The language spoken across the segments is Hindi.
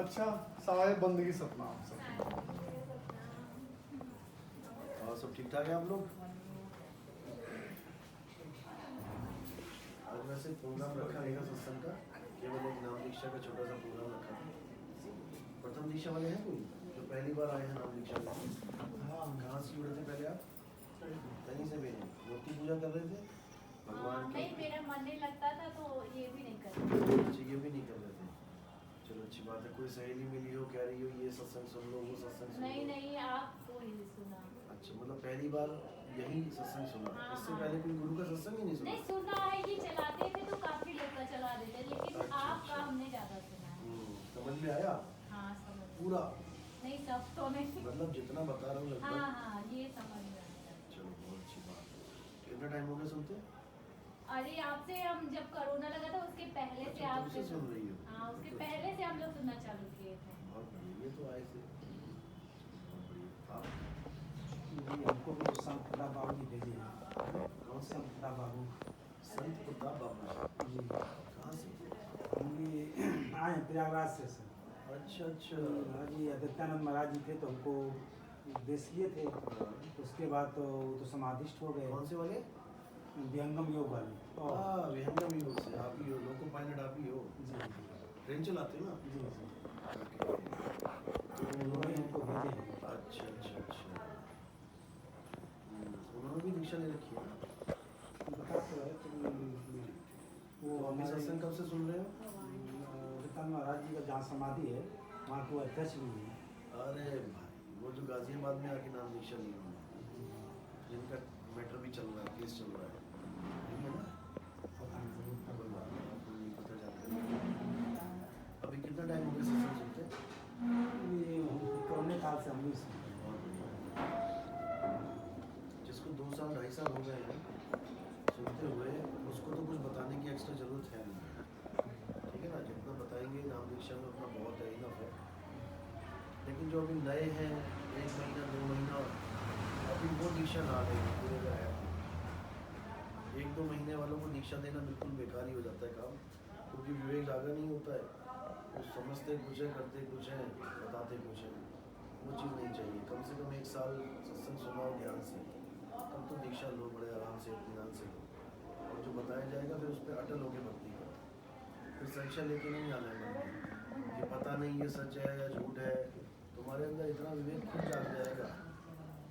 अच्छा साहेब बंदगी सपना आप सब। और सब ठीक ठाक है आप लोग? आज वैसे प्रोग्राम रखा रहेगा सत्संग का, केवल एक नाम दीक्षा का छोटा सा प्रोग्राम रखा था। प्रथम दीक्षा वाले हैं कोई जो पहली बार आए हैं नाम दीक्षा में? हाँ, कहाँ से जुड़े थे पहले आप? कहीं से भी नहीं, मूर्ति पूजा कर रहे थे भगवान की? नहीं, मेरा मन नहीं लगता था तो ये भी नहीं कर रही। अच्छा, ये भी नहीं कर रहे थे। चलो अच्छी बात है। कोई सहेली मिली हो कह रही हो ये सत्संग सुन लो वो सत्संग सुन लो? नहीं नहीं, आपको ही सुना। अच्छा, मतलब पहली बार यही सत्संग सुना? हाँ, इससे हाँ। पहले कोई गुरु का सत्संग ही नहीं सुना? नहीं सुना है, ये चलाते थे तो काफी लोग का चला देते, लेकिन अच्छा, आपका अच्छा। हमने ज्यादा सुना है। समझ में आया हाँ समझ। पूरा? नहीं सब तो नहीं। मतलब जितना बता रहा हूँ लगभग? हाँ हाँ, ये समझ में आया। चलो बहुत अच्छी बात है। कितना टाइम हो गया सुनते? अरे आपसे हम जब कोरोना लगा था उसके पहले से अच्छा, तब आपसे से सुन रही हो? हाँ, उसके तो पहले से हम लोग सुनना चालू किए थे। बहुत बढ़िया, ये तो आए थे। बहुत बढ़िया। आप हमको भी संत प्रताप बाबू जी भेजे हैं। कौन से? संत प्रताप बाबू संत प्रताप बाबू जी। कहाँ से? हम भी आए हैं प्रयागराज से सर। अच्छा अच्छा। महाराज जी आदित्यानंद महाराज जी थे तो हमको उपदेश किए थे। उसके बाद तो वो तो समाधिष्ट हो गए। कौन से वाले? विहंगम योग वाले। हाँ, विहंगम योग से आप ही हो, लोको पायलट आप ही हो। जी ट्रेन चलाते हो ना? जी जी। तो उन्होंने हमको भेजे हैं। अच्छा अच्छा अच्छा। उन्होंने भी दीक्षा ले रखी है ना? बता तो है कि वो तो अभी सत्संग कब से सुन रहे हो? आदित्यानंद महाराज जी का जहाँ समाधि है वहाँ को अध्यक्ष भी है। अरे भाई, वो जो गाजियाबाद में आके नाम दीक्षा लिए उन्होंने, जिनका मैटर भी चल रहा है, केस चल रहा है, ठीक है ना? पता नहीं कोई बात नहीं, आपको नहीं पता जानकारी। अभी कितना टाइम हो गया सत्संग सुनते? ये कोरोना काल से हम भी सुनते हैं। बहुत बढ़िया। जिसको 2 साल 2.5 साल हो गए हैं सुनते हुए, उसको तो कुछ बताने की एक्स्ट्रा जरूरत है नहीं, ठीक है ना? जितना बताएंगे नाम दीक्षा में उतना बहुत है, इनफ है। लेकिन जो अभी नए हैं, 1 महीना 2 महीना, अभी वो दीक्षा ना लेंगे पूरे अगर है। 1-2 महीने वालों को दीक्षा देना बिल्कुल बेकार ही हो जाता है काम, क्योंकि विवेक जागा नहीं होता है। वो समझते कुछ है, करते कुछ है, बताते कुछ है। वो चीज़ नहीं चाहिए। कम से कम 1 साल सत्संग सुनाओ ध्यान से, तब तो दीक्षा लो बड़े आराम से, इत्मीनान से लो। और जो बताया जाएगा फिर उस पर अटल होकर भक्ति करो। फिर संशय लेके नहीं आना है मन में कि पता नहीं ये सच है या झूठ है। तुम्हारे अंदर इतना विवेक खुद जाग जाएगा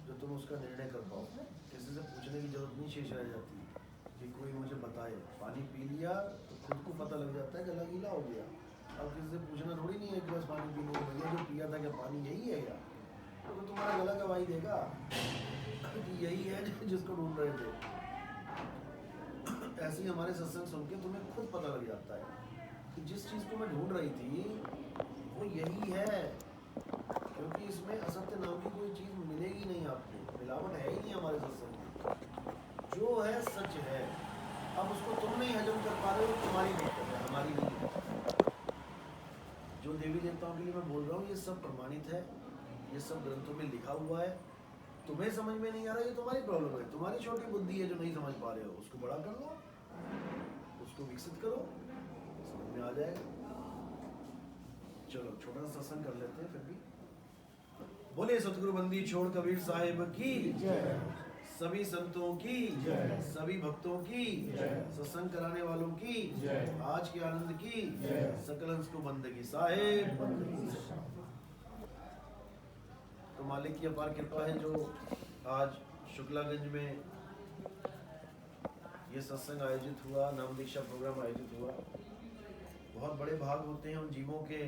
जो तुम उसका निर्णय कर पाओ। किसी से पूछने की जरूरत नहीं शेष रह जाती कि कोई मुझे बताए। पानी पी लिया तो खुद को पता लग जाता है गला गीला हो गया। अब किसी से पूछना थोड़ी नहीं है एक गिलास पानी पीने को, भैया जो पिया था क्या पानी यही है क्या? तो तुम्हारा गला गवाही देगा कि यही है जिसको ढूंढ रहे थे। ऐसे ही हमारे सत्संग सुन के तुम्हें खुद पता लग जाता है कि जिस चीज़ को मैं ढूंढ रही थी वो यही है। क्योंकि इसमें असत्य नाम की कोई चीज़ मिलेगी नहीं आपको, मिलावट है ही नहीं हमारे सत्संग में। जो है सच है। अब उसको तुम नहीं हजम कर पा रहे हो, तुम्हारी दिक्कत है, हमारी नहीं है। जो देवी देवताओं के लिए मैं बोल रहा हूँ ये सब प्रमाणित है, ये सब ग्रंथों में लिखा हुआ है। तुम्हें समझ में नहीं आ रहा, ये तुम्हारी प्रॉब्लम है, तुम्हारी छोटी बुद्धि है जो नहीं समझ पा रहे हो। उसको बड़ा कर लो, उसको विकसित करो, समझ में आ जाएगा। चलो छोटा सा सत्संग कर लेते हैं फिर भी। बोले सतगुरु बंदी छोड़ कबीर साहिब की जय। सभी संतों की जय। सभी भक्तों की जय। सत्संग कराने वालों की जय। आज के आनंद की जय। सकल हंस को बंदगी साहिब बंदगी। तो मालिक की अपार कृपा है जो आज शुक्लागंज में ये सत्संग आयोजित हुआ, नाम दीक्षा प्रोग्राम आयोजित हुआ। बहुत बड़े भाग होते हैं उन जीवों के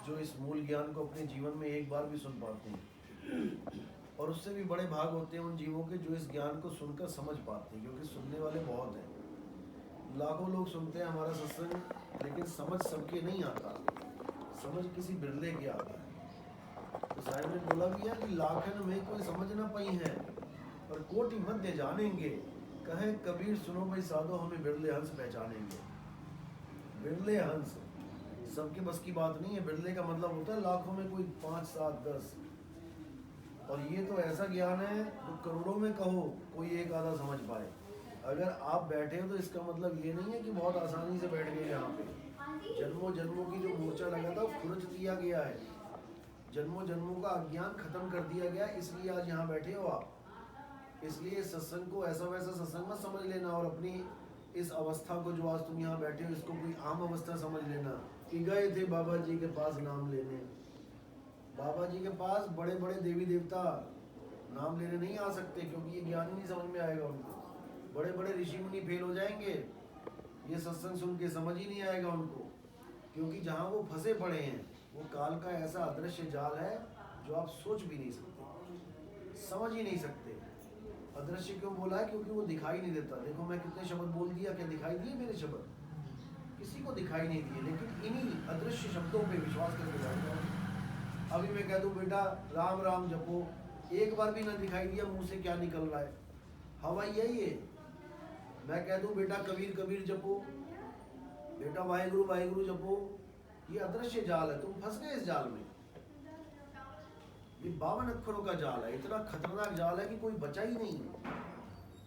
जो इस मूल ज्ञान को अपने जीवन में एक बार भी सुन पाते हैं, और उससे भी बड़े भाग होते हैं उन जीवों के जो इस ज्ञान को सुनकर समझ पाते हैं, क्योंकि सुनने वाले बहुत हैं। लाखों लोग सुनते हैं हमारा सत्संग, लेकिन समझ सबके नहीं आता, समझ किसी बिरले के आता है। तो साहिब ने बोला भी है कि लाखन में कोई समझ ना पाई है, पर कोटि मध्य जानेंगे। कहे कबीर सुनो भाई साधो, हमें बिरले हंस पहचानेंगे। बिरले हंस सबके बस की बात नहीं है। बिरले का मतलब होता है लाखों में कोई 5, 7, 10। और ये तो ऐसा ज्ञान है जो करोड़ों में कहो कोई एक आधा समझ पाए। अगर आप बैठे हो तो इसका मतलब ये नहीं है कि बहुत आसानी से बैठ गए यहाँ पे। जन्मों जन्मों की जो मोर्चा लगा था वो खुरच दिया गया है, जन्मों जन्मों का अज्ञान खत्म कर दिया गया, इसलिए आज यहाँ बैठे हो आप। इसलिए सत्संग को ऐसा वैसा सत्संग मत समझ लेना, और अपनी इस अवस्था को जो आज तुम यहाँ बैठे हो इसको कोई आम अवस्था समझ लेना कि गए थे बाबा जी के पास नाम लेने। बाबा जी के पास बड़े बड़े देवी देवता नाम लेने नहीं आ सकते, क्योंकि ये ज्ञान ही नहीं समझ में आएगा उनको। बड़े बड़े ऋषि मुनि फेल हो जाएंगे, ये सत्संग सुन के समझ ही नहीं आएगा उनको, क्योंकि जहाँ वो फंसे पड़े हैं वो काल का ऐसा अदृश्य जाल है जो आप सोच भी नहीं सकते, समझ ही नहीं सकते। अदृश्य क्यों बोला है? क्योंकि वो दिखाई नहीं देता। देखो मैं कितने शब्द बोल दिया, क्या दिखाई दिए मेरे शब्द? किसी को दिखाई नहीं दिए, लेकिन इन्हीं अदृश्य शब्दों पे विश्वास करके बैठ जाओ। अभी मैं कह दूं बेटा राम राम जपो, एक बार भी ना दिखाई दिया मुंह से क्या निकल रहा है, हवा यही है। मैं कह दूं बेटा कबीर कबीर जपो, बेटा वाहेगुरु वाहेगुरु जपो, ये अदृश्य जाल है, तुम फंस गए इस जाल में। ये 52 अक्षरों का जाल है, इतना खतरनाक जाल है कि कोई बचा ही नहीं।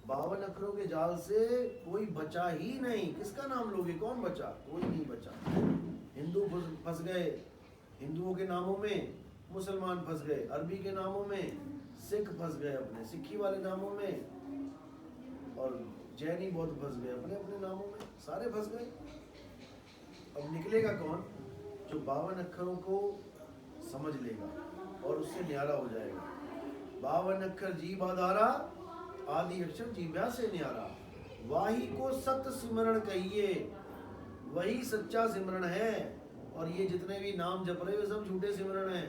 52 अक्षरों के जाल से कोई बचा ही नहीं। किसका नाम लोगे? कौन बचा? कोई नहीं बचा। हिंदू फंस गए हिंदुओं के नामों में, मुसलमान फंस गए अरबी के नामों में, सिख फंस गए अपने सिक्खी वाले नामों में, और जैनी बौद्ध फंस गए अपने अपने नामों में, सारे फंस गए। अब निकलेगा कौन? जो 52 अक्षरों को समझ लेगा और उससे न्यारा हो जाएगा। 52 अक्षर जीव आधारा, आदि अक्षर जीव्या से न्यारा। वाही को सत्य सिमरण कहिए, वही सच्चा सिमरण है। और ये जितने भी नाम जप रहे हो सब झूठे सिमरण है।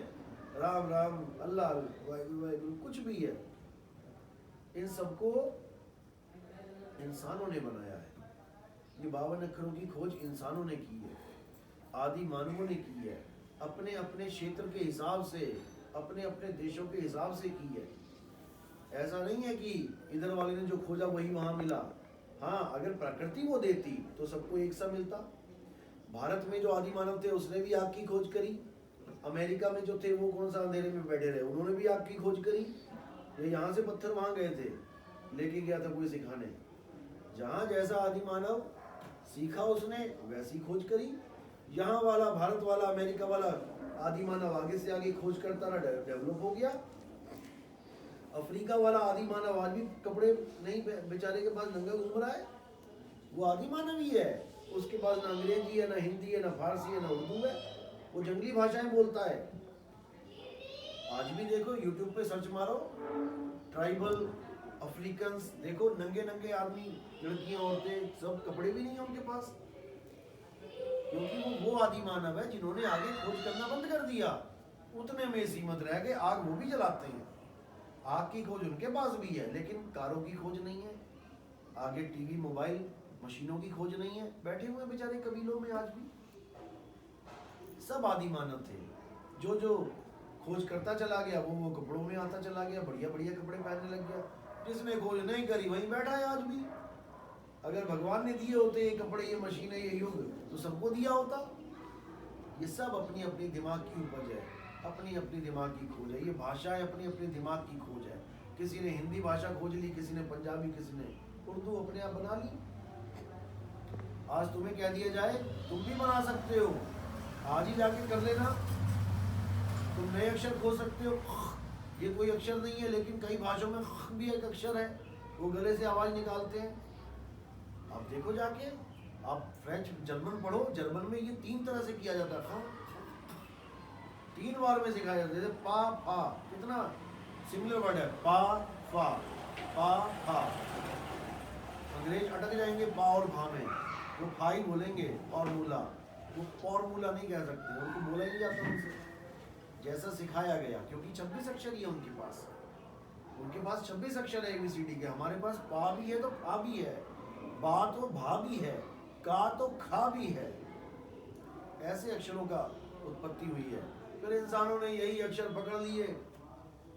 राम राम, अल्लाह, वाहिगुरु वाहिगुरु, कुछ भी है। इन सबको इंसानों ने बनाया है। ये 52 अक्षरों की खोज इंसानों ने की है, आदि मानवों ने की है, अपने अपने क्षेत्र के हिसाब से, अपने अपने देशों के हिसाब से की है। ऐसा नहीं है कि इधर वाले ने जो खोजा वही वहां मिला। हाँ, अगर प्रकृति वो देती तो सबको एक सा मिलता। भारत में जो आदि मानव थे उसने भी आग की खोज करी। अमेरिका में जो थे वो कौन सा अंधेरे में बैठे रहे, उन्होंने भी आग की खोज करी। ये यहाँ से पत्थर वहां गए थे, लेके गया था कोई सिखाने। जहाँ जैसा आदि मानव सीखा उसने वैसी खोज करी। यहाँ वाला, भारत वाला, अमेरिका वाला आदि मानव आगे से आगे खोज करता रहा, डेवलप हो गया। अफ्रीका वाला आदि मानव आज भी कपड़े नहीं बेचारे के पास नंगा घूम रहा है, वो आदि मानव ही है। उसके पास ना अंग्रेजी है, ना हिंदी है, ना फारसी है, ना उर्दू है, वो जंगली भाषाएं बोलता है। आज भी देखो यूट्यूब पे सर्च मारो, ट्राइबल अफ्रीकन्स, देखो नंगे नंगे आदमी, लड़कियां, औरतें, सब कपड़े भी नहीं है उनके पास, क्योंकि वो आदि मानव है जिन्होंने आगे खोज करना बंद कर दिया। उतने में सीमित रह गए। आग वो भी जलाते हैं, आग की खोज उनके पास भी है, लेकिन कारों की खोज नहीं है, आगे टीवी मोबाइल मशीनों की खोज नहीं है। बैठे हुए बेचारे कबीलों में आज भी। सब आदि मानव थे। जो जो खोज करता चला गया वो कपड़ों में आता चला गया, बढ़िया बढ़िया कपड़े पहनने लग गया। जिसने खोज नहीं करी वहीं बैठा है आज भी। अगर भगवान ने दिए होते ये कपड़े, ये मशीनें, ये युग, तो सबको दिया होता। ये सब अपनी अपनी दिमाग की उपज है, अपनी अपनी दिमाग की खोज है। ये भाषा है अपनी अपनी दिमाग की खोज है। किसी ने हिंदी भाषा खोज ली, किसी ने पंजाबी, किसी ने उर्दू अपने आप बना ली। आज तुम्हें कह दिया जाए तुम भी बना सकते हो, आज ही जाके कर लेना। तुम नए अक्षर खोज सकते हो। ये कोई अक्षर नहीं है, लेकिन कई भाषाओं में भी एक अक्षर है, वो गले से आवाज निकालते हैं। आप देखो जाके, आप फ्रेंच जर्मन पढ़ो, जर्मन में ये 3 तरह से किया जाता है, 3 बार में सिखाया जाता है। जैसे पा फा, कितना सिमिलर वर्ड है, पा फा, पा फा। अंग्रेज अटक जाएंगे पा और फा में, वो फा ही बोलेंगे। फॉर्मूला, वो फॉर्मूला नहीं कह सकते, उनको बोला ही नहीं जाता उनसे, जैसा सिखाया गया। क्योंकि 26 अक्षर ही है उनके पास। उनके पास 26 अक्षर है ABCD के। हमारे पास पा भी है तो फा भी है, बा तो भा भी है, का तो खा भी है। ऐसे अक्षरों का उत्पत्ति हुई है। फिर इंसानों ने यही अक्षर पकड़ लिए,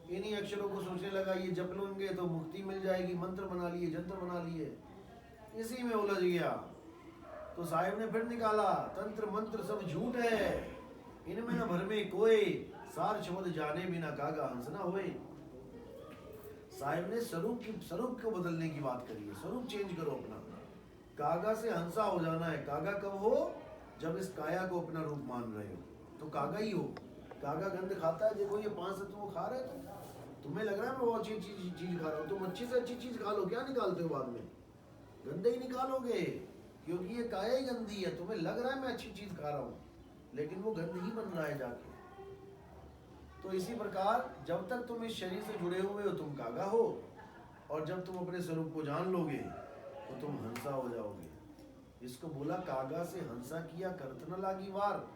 इन्हीं अक्षरों को सोचने लगा ये जप लेंगे तो मुक्ति मिल जाएगी, मंत्र बना लिए, जंत्र बना लिए, इसी में उलझ गया। तो साहिब ने फिर निकाला, तंत्र मंत्र सब झूठ है, इनमें न भर में कोई, सार शब्द जाने बिना कागा हंस ना होए। साहिब ने स्वरूप को बदलने की बात करी है। स्वरूप चेंज करो अपना। कागा से हंसा हो जाना है। कागा कब हो? जब इस काया को अपना रूप मान रहे हो तो कागा ही हो। कागा गंध खाता है, देखो ये 5 तत्व खा रहे थे, तुम्हें लग रहा है मैं बहुत अच्छी चीज खा रहा हूँ, तुम अच्छी से अच्छी चीज खा लो, क्या निकालते हो बाद में? गंदे ही निकालोगे, क्योंकि ये काया ही गंदी है। तुम्हें लग रहा है मैं अच्छी चीज खा रहा हूँ, लेकिन वो गंद ही बन रहा है जाके। तो इसी प्रकार जब तक तुम इस शरीर से जुड़े हुए हो तुम कागा हो, और जब तुम अपने स्वरूप को जान लोगे तो तुम हंसा हो जाओगे। इसको बोला कागा से हंसा किया करत न लागी वार।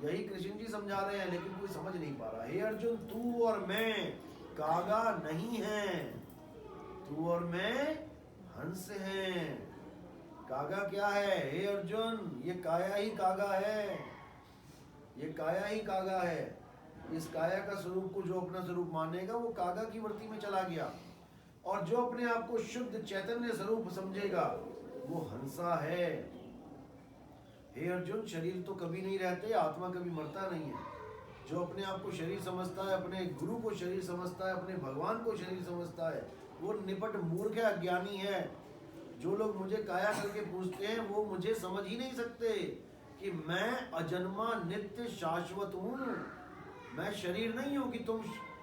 यही कृष्ण जी समझा रहे हैं, लेकिन कोई समझ नहीं पा रहा। हे अर्जुन, तू और मैं कागा नहीं है, तू और मैं हंस हैं। कागा क्या है? हे अर्जुन, ये काया ही कागा है, ये काया ही कागा है। इस काया का स्वरूप को जो अपना स्वरूप मानेगा वो कागा की वृत्ति में चला गया, और जो अपने आप को शुद्ध चैतन्य स्वरूप समझेगा वो हंसा है। हे अर्जुन, शरीर तो कभी नहीं रहते, आत्मा कभी मरता नहीं है। जो अपने आप को शरीर समझता है, अपने गुरु को शरीर समझता है, अपने भगवान को शरीर समझता है, वो निपट मूर्ख है, अज्ञानी है। जो लोग मुझे काया करके पूछते हैं वो मुझे समझ ही नहीं सकते कि मैं अजन्मा नित्य शाश्वत हूँ। मैं शरीर नहीं हूँ कि तुम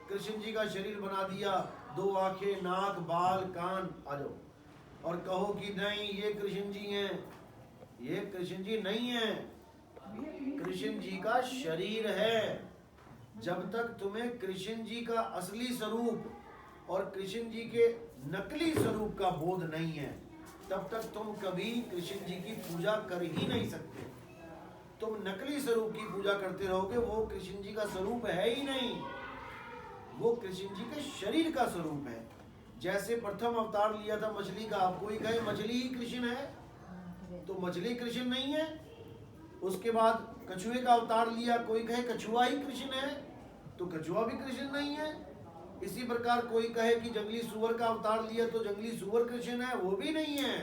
कृष्ण जी का शरीर बना दिया, 2 आंखें, नाक, बाल, कान, आ जाओ और कहो कि नहीं ये कृष्ण जी हैं। ये कृष्ण जी नहीं है, कृष्ण जी का शरीर है। जब तक तुम्हें कृष्ण जी का असली स्वरूप और कृष्ण जी के नकली स्वरूप का बोध नहीं है, तब तक तुम कभी कृष्ण जी की पूजा कर ही नहीं सकते। तुम नकली स्वरूप की पूजा करते रहोगे, वो कृष्ण जी का स्वरूप है ही नहीं, वो कृष्ण जी के शरीर का स्वरूप है। जैसे प्रथम अवतार लिया था मछली का, आप कोई कहे मछली ही कृष्ण है तो मछली कृष्ण नहीं है। उसके बाद कछुए का अवतार लिया, कोई कहे कछुआ ही कृष्ण है तो कछुआ भी कृष्ण नहीं है। इसी प्रकार कोई कहे कि जंगली सुअर का अवतार लिया तो जंगली सुअर कृष्ण है, वो भी नहीं है।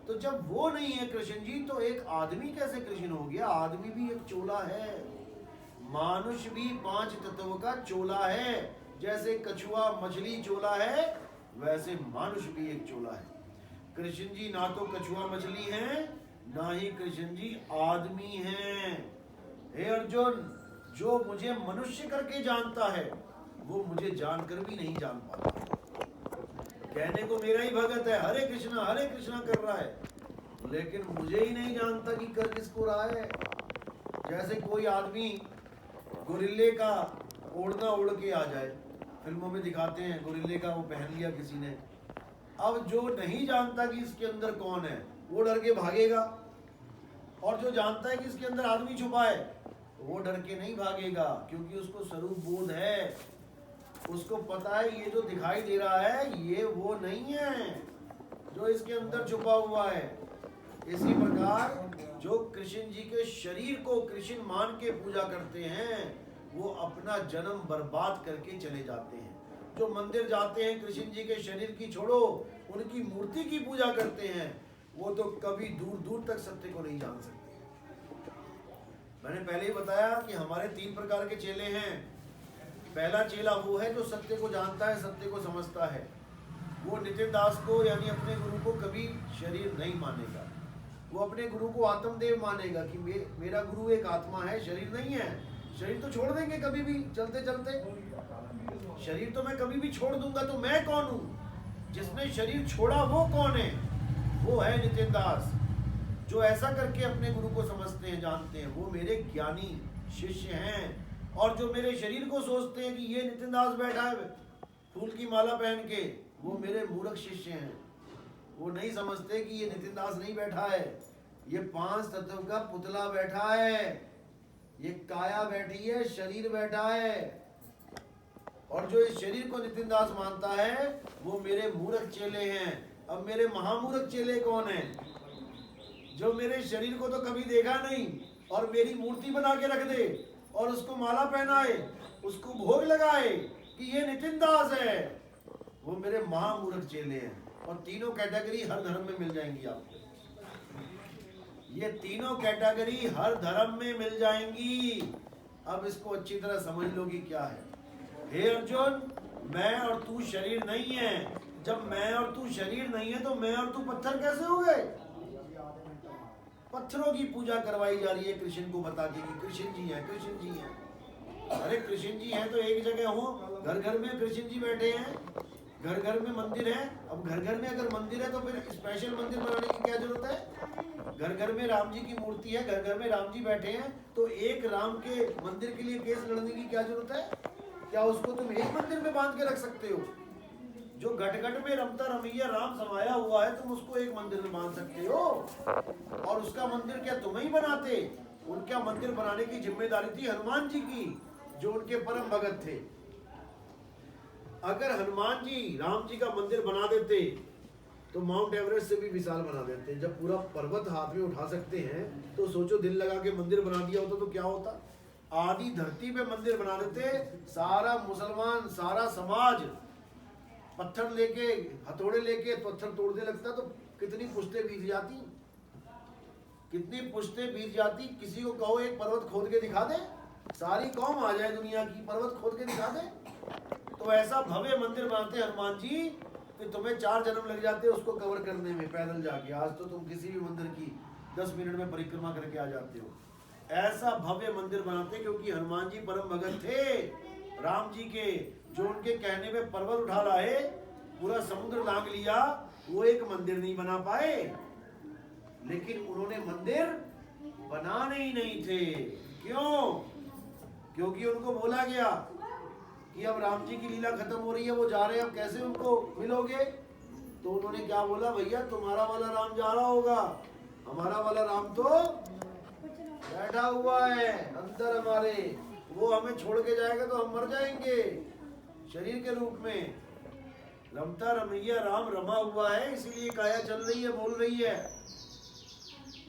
तो जब वो नहीं है कृष्ण जी, तो एक आदमी कैसे कृष्ण हो गया? आदमी भी एक चोला है, मानुष भी 5 तत्व का चोला है। जैसे कछुआ मछली चोला है, वैसे मानुष भी एक चोला है। कृष्ण जी ना तो कछुआ मछली हैं, ना ही कृष्ण जी आदमी हैं। हे अर्जुन, जो मुझे मनुष्य करके जानता है वो मुझे जानकर भी नहीं जान पाता। कहने को मेरा ही भगत है, हरे कृष्णा कर रहा है, लेकिन मुझे ही नहीं जानता कि कर किसको रहा है। जैसे कोई आदमी गोरिल्ले का ओढ़ना ओढ़ के आ जाए, फिल्मों में दिखाते हैं गोरिल्ले का वो पहन लिया किसी ने। अब जो नहीं जानता कि इसके अंदर कौन है वो डर के भागेगा, और जो जानता है कि इसके अंदर आदमी छुपा है वो डर के नहीं भागेगा, क्योंकि उसको स्वरूप बोध है। उसको पता है ये जो दिखाई दे रहा है ये वो नहीं है जो इसके अंदर छुपा हुआ है। इसी प्रकार जो कृष्ण जी के शरीर को कृष्ण मान के पूजा करते हैं वो अपना जन्म बर्बाद करके चले जाते हैं। जो मंदिर जाते हैं कृष्ण जी के शरीर की छोड़ो, उनकी मूर्ति की पूजा करते हैं, वो तो कभी दूर दूर तक सत्य को नहीं जान सकते। मैंने पहले ही बताया कि हमारे 3 प्रकार के चेले हैं। पहला चेला वो है जो सत्य को जानता है, सत्य को समझता है। वो नितिन दास को यानी अपने गुरु को कभी शरीर नहीं मानेगा। वो अपने गुरु को आत्मदेव मानेगा कि मेरा गुरु एक आत्मा है, शरीर नहीं है। शरीर तो छोड़ देंगे कभी भी, चलते चलते शरीर तो मैं कभी भी छोड़ दूंगा, तो मैं कौन हूँ? जिसने शरीर छोड़ा वो कौन है? वो है नितिन दास। जो ऐसा करके अपने गुरु को समझते हैं, जानते हैं, वो मेरे ज्ञानी शिष्य हैं। और जो मेरे शरीर को सोचते हैं कि ये नितिन दास बैठा है फूल की माला पहन के, वो मेरे मूर्ख शिष्य हैं। वो नहीं समझते कि ये नितिन दास नहीं बैठा है, ये 5 तत्व का पुतला बैठा है, ये काया बैठी है, शरीर बैठा है। और जो इस शरीर को नितिन दास मानता है वो मेरे मूर्ख चेले हैं। अब मेरे महामूर्ख चेले कौन हैं? जो मेरे शरीर को तो कभी देखा नहीं और मेरी मूर्ति बना के रख दे और उसको माला पहनाए, उसको भोग लगाए कि ये नितिन दास है, वो मेरे महामूर्ख चेले हैं। और तीनों कैटेगरी हर धर्म में मिल जाएंगी आपको। ये तीनों कैटेगरी हर धर्म में मिल जाएंगी। अब इसको अच्छी तरह समझ लो कि क्या है। हे अर्जुन, मैं और तू शरीर नहीं है। जब मैं और तू शरीर नहीं है तो मैं और तू पत्थर कैसे हो गए? पत्थरों की पूजा करवाई जा रही है कृष्ण को बता के कि कृष्ण जी हैं, कृष्ण जी हैं। अरे कृष्ण जी हैं तो एक जगह हो, घर घर में कृष्ण जी बैठे हैं, घर घर में मंदिर है। अब घर घर में अगर मंदिर है तो फिर स्पेशल मंदिर बनाने की क्या जरूरत है? घर घर में राम जी की मूर्ति है, घर घर में राम जी बैठे हैं, तो एक राम के मंदिर के लिए केस लड़ने की क्या जरूरत है? क्या उसको तुम एक मंदिर में बांध के रख सकते हो? जो घट घट में रमता रमैया राम समाया हुआ है, तुम उसको एक मंदिर में बांध सकते हो? और उसका मंदिर क्या तुम ही बनाते? उनका मंदिर बनाने की जिम्मेदारी थी हनुमान जी की, जो उनके परम भगत थे। अगर हनुमान जी राम जी का मंदिर बना देते तो माउंट एवरेस्ट से भी विशाल बना देते। जब पूरा पर्वत हाथ में उठा सकते हैं तो सोचो दिल लगा के मंदिर बना दिया होता तो क्या होता? आधी धरती पे मंदिर बना देते, सारा मुसलमान, सारा समाज पत्थर लेके, हथौड़े लेके पत्थर तोड़ने लगता तो कितनी पुश्तें बीत जाती, कितनी पुश्तें बीत जाती। किसी को कहो एक पर्वत खोद के दिखा दे, सारी कौम आ जाए दुनिया की, पर्वत खोद के दिखा दे। तो ऐसा भव्य मंदिर बनाते हनुमान जी कि तुम्हें 4 जन्म लग जाते उसको कवर करने में पैदल जाके। आज तो तुम किसी भी मंदिर की 10 मिनट में परिक्रमा करके आ जाते हो। ऐसा भव्य मंदिर बनाते क्योंकि हनुमान जी परम भगत थे राम जी के, जो उनके कहने पे पर्वत उठा लाए, पूरा समुद्र लांग लिया, वो एक मंदिर नहीं बना पाए। लेकिन उन्होंने मंदिर बनाने ही नहीं थे। क्यों? क्योंकि उनको बोला गया कि अब राम जी की लीला खत्म हो रही है, वो जा रहे हैं, अब कैसे उनको मिलोगे? तो उन्होंने क्या बोला, भैया तुम्हारा वाला राम जा रहा होगा, हमारा वाला राम तो बैठा हुआ है अंदर हमारे, वो हमें छोड़ के जाएगा तो हम मर जाएंगे शरीर के रूप में। रमता रमैया राम रमा हुआ है, इसीलिए काया चल रही है, बोल रही है।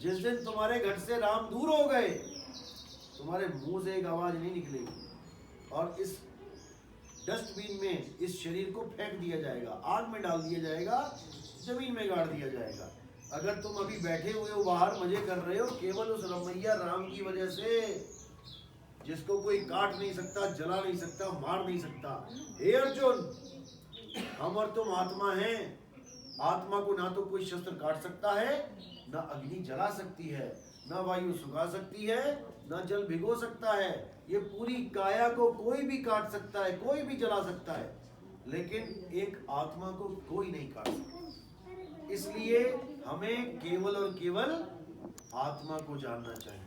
जिस दिन तुम्हारे घर से राम दूर हो गए, तुम्हारे मुंह से एक आवाज नहीं निकलेगी और इस डस्टबिन में इस शरीर को फेंक दिया जाएगा, आग में डाल दिया जाएगा, जमीन में गाड़ दिया जाएगा। अगर तुम अभी बैठे हुए हो बाहर मजे कर रहे हो केवल उस रमैया राम की वजह से, जिसको कोई काट नहीं सकता, जला नहीं सकता, मार नहीं सकता। हे अर्जुन, हम और तुम आत्मा हैं। आत्मा को ना तो कोई शस्त्र काट सकता है, ना अग्नि जला सकती है, ना वायु सुखा सकती है, ना जल भिगो सकता है। ये पूरी काया को कोई भी काट सकता है, कोई भी जला सकता है, लेकिन एक आत्मा को कोई नहीं काट सकता। इसलिए हमें केवल और केवल आत्मा को जानना चाहिए।